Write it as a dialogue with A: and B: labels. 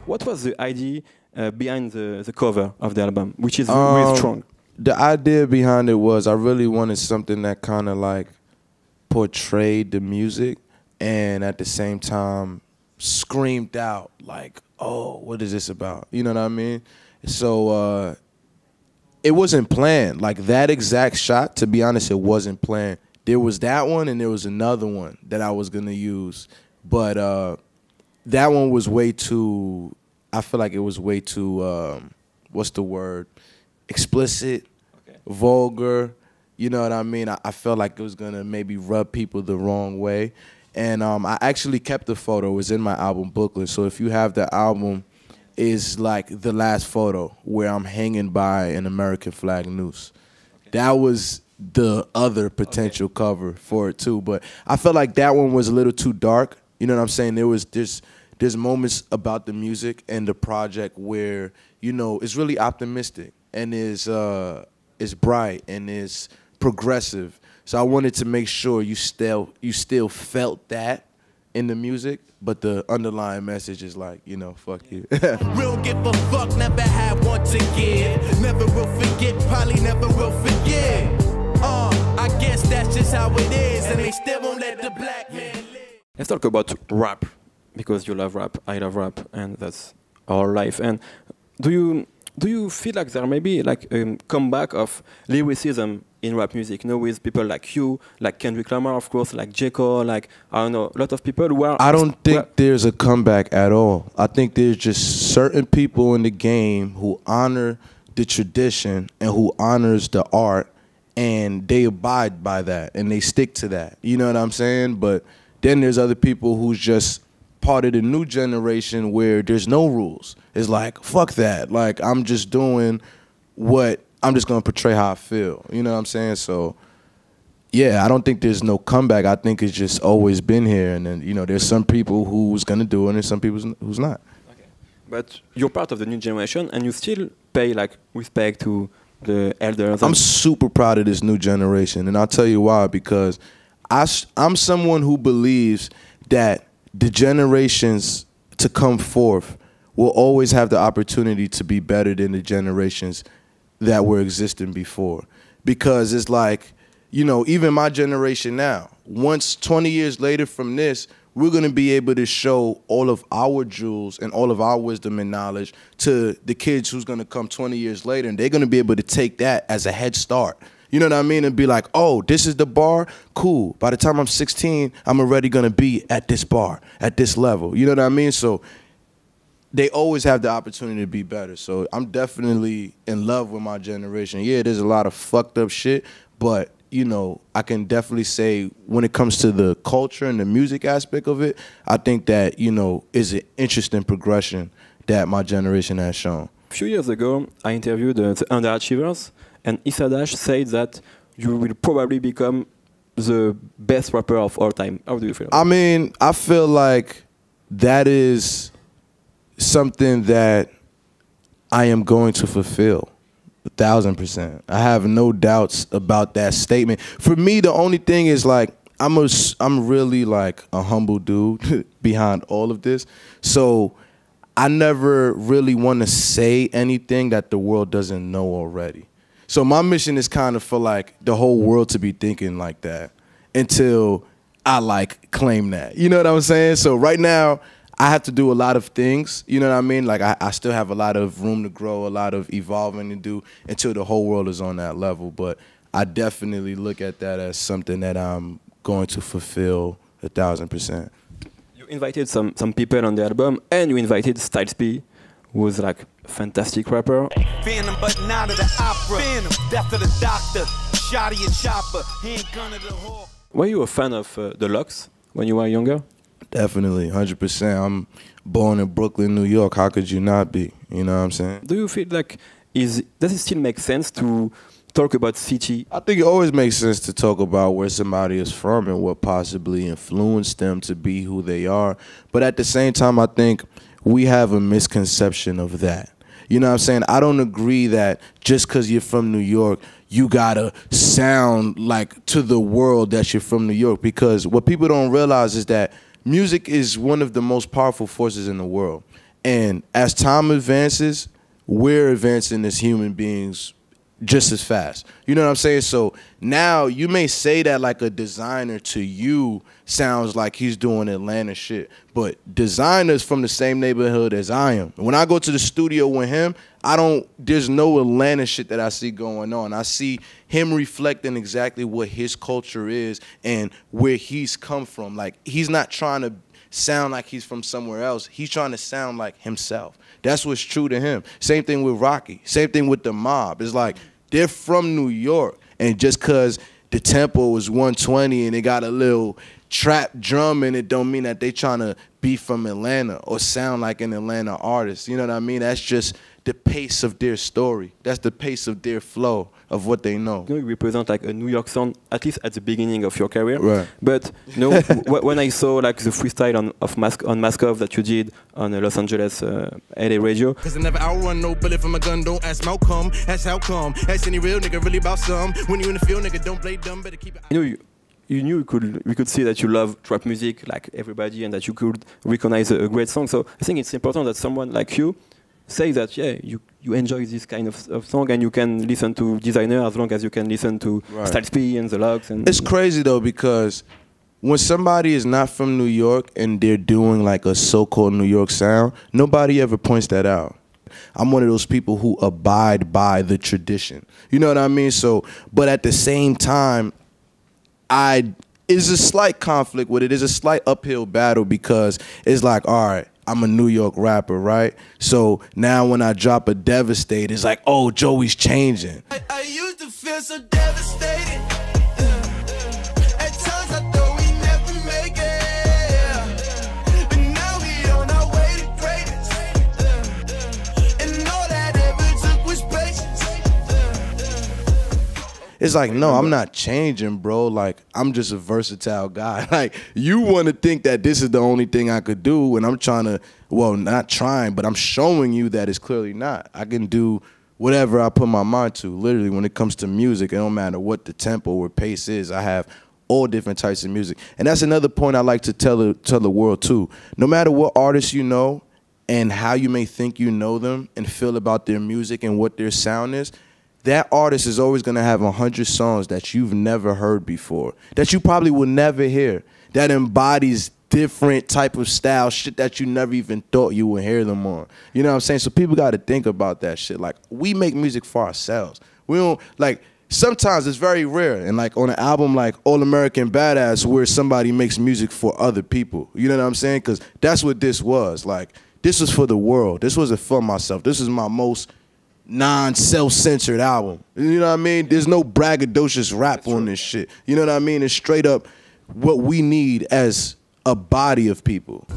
A: what was the idea behind the cover of the album, which is really strong?
B: The idea behind it was I really wanted something that kind of like portrayed the music and at the same time screamed out like, oh, what is this about? You know what I mean? So it wasn't planned. Like that exact shot, to be honest, it wasn't planned. There was that one and there was another one that I was going to use. But that one was way too, I feel like it was way too, what's the word? Explicit, vulgar, you know what I mean? I felt like it was going to maybe rub people the wrong way. And I actually kept the photo. It was in my album booklet. So if you have the album, is like the last photo where I'm hanging by an American flag noose. That was the other potential cover for it too. But I felt like that one was a little too dark. You know what I'm saying? There's moments about the music and the project where, you know, it's really optimistic and is bright and is progressive. So I wanted to make sure you still felt that in the music, but the underlying message is like, you know, fuck you.
C: Real give a fuck, never had one to give. Never will forget, probably never will forget. I guess that's just how it is, and they still won't let the black man live.
A: Let's talk about rap, because you love rap, I love rap, and that's our life. And do you feel like there may be like a comeback of lyricism in rap music, you know, with people like you, like Kendrick Lamar, of course, like J. Cole, like, I don't know, a lot of people who are...
B: I don't think there's a comeback at all. I think there's just certain people in the game who honor the tradition and who honors the art, and they abide by that, and they stick to that. You know what I'm saying? But then there's other people who's just part of the new generation where there's no rules. It's like, fuck that. Like, I'm just doing what... I'm just going to portray how I feel. You know what I'm saying? So, yeah, I don't think there's no comeback. I think it's just always been here. And then, you know, there's some people who's going to do it and some people who's not.
A: Okay. But you're part of the new generation and you still pay, like, respect to the elders.
B: I'm super proud of this new generation. And I'll tell you why. Because I'm someone who believes that the generations to come forth will always have the opportunity to be better than the generations that were existing before. Because it's like, you know, even my generation now, once 20 years later from this, we're going to be able to show all of our jewels and all of our wisdom and knowledge to the kids who's going to come 20 years later, and they're going to be able to take that as a head start. You know what I mean? And be like, oh, this is the bar? Cool. By the time I'm 16, I'm already going to be at this bar, at this level. You know what I mean? So they always have the opportunity to be better. So I'm definitely in love with my generation. Yeah, there's a lot of fucked up shit, but, you know, I can definitely say when it comes to the culture and the music aspect of it, I think that, you know, is an interesting progression that my generation has shown.
A: A few years ago, I interviewed the underachievers, and Issa Dash said that you will probably become the best rapper of all time. How do you feel?
B: I mean, I feel like that is something that I am going to fulfill 1,000%. I have no doubts about that statement. For me, the only thing is like I'm really like a humble dude behind all of this. So I never really want to say anything that the world doesn't know already. So my mission is kind of for like the whole world to be thinking like that until I like claim that. You know what I'm saying? So right now, I have to do a lot of things, you know what I mean? Like, I still have a lot of room to grow, a lot of evolving to do until the whole world is on that level. But I definitely look at that as something that I'm going to fulfill 1,000%.
A: You invited some people on the album, and you invited Styles P, who was like a fantastic rapper.
C: Phantom, but not of the opera. Phantom, death of the doctor. Shotty and chopper. Handgun of the hawk.
A: Were you a fan of the Locks when you were younger?
B: Definitely, 100%. I'm born in Brooklyn, New York. How could you not be? You know what I'm saying?
A: Do you feel like, does it still make sense to talk about city?
B: I think it always makes sense to talk about where somebody is from and what possibly influenced them to be who they are. But at the same time, I think we have a misconception of that. You know what I'm saying? I don't agree that just because you're from New York, you gotta sound like to the world that you're from New York. Because what people don't realize is that music is one of the most powerful forces in the world. And as time advances, we're advancing as human beings just as fast. You know what I'm saying? So now you may say that like a designer to you sounds like he's doing Atlanta shit, but designers from the same neighborhood as I am. When I go to the studio with him, there's no Atlanta shit that I see going on. I see him reflecting exactly what his culture is and where he's come from. Like, he's not trying to sound like he's from somewhere else. He's trying to sound like himself. That's what's true to him. Same thing with Rocky. Same thing with the Mob. It's like they're from New York, and just because the tempo was 120 and they got a little trap drum in it don't mean that they trying to be from Atlanta or sound like an Atlanta artist. You know what I mean? That's just the pace of their story. That's the pace of their flow of what they know.
A: You represent like a New York sound, at least at the beginning of your career.
B: Right.
A: But when I saw like the freestyle on Maskov that you did on Los Angeles LA radio.
C: Cause I never outrun no bullet from a gun, don't ask Malcolm, that's how come. Ask any real nigga really about some. When you in the field, nigga, don't play dumb, better keep it.
A: You knew we could see that you love trap music like everybody and that you could recognize a great song. So I think it's important that someone like you say that, yeah, you enjoy this kind of song and you can listen to Designer as long as you can listen to Styles P and The Logs. And
B: it's crazy though, because when somebody is not from New York and they're doing like a so-called New York sound, nobody ever points that out. I'm one of those people who abide by the tradition. You know what I mean? So, but at the same time, it's a slight conflict with it. It's a slight uphill battle because it's like, all right, I'm a New York rapper, right? So now when I drop a Devastate, it's like, oh, Joey's changing.
C: I used to feel so devastated. At times I thought we never make it. But now we on our way to greatness. And all that ever took was patience.
B: It's like, no, I'm not changing, bro. Like, I'm just a versatile guy. Like, you want to think that this is the only thing I could do, and I'm trying to, well, not trying, but I'm showing you that it's clearly not. I can do whatever I put my mind to. Literally, when it comes to music, it don't matter what the tempo or pace is. I have all different types of music. And that's another point I like to tell the world, too. No matter what artist you know and how you may think you know them and feel about their music and what their sound is, that artist is always going to have 100 songs that you've never heard before, that you probably will never hear, that embodies different type of style, shit that you never even thought you would hear them on. You know what I'm saying? So people got to think about that shit. Like, we make music for ourselves. We don't, like, sometimes it's very rare. And, like, on an album like All-Amerikkkan Badass, where somebody makes music for other people. You know what I'm saying? Because that's what this was. Like, this was for the world. This wasn't for myself. This is my most non-self-censored album. You know what I mean? There's no braggadocious rap on this shit. You know what I mean? It's straight up what we need as a body of people.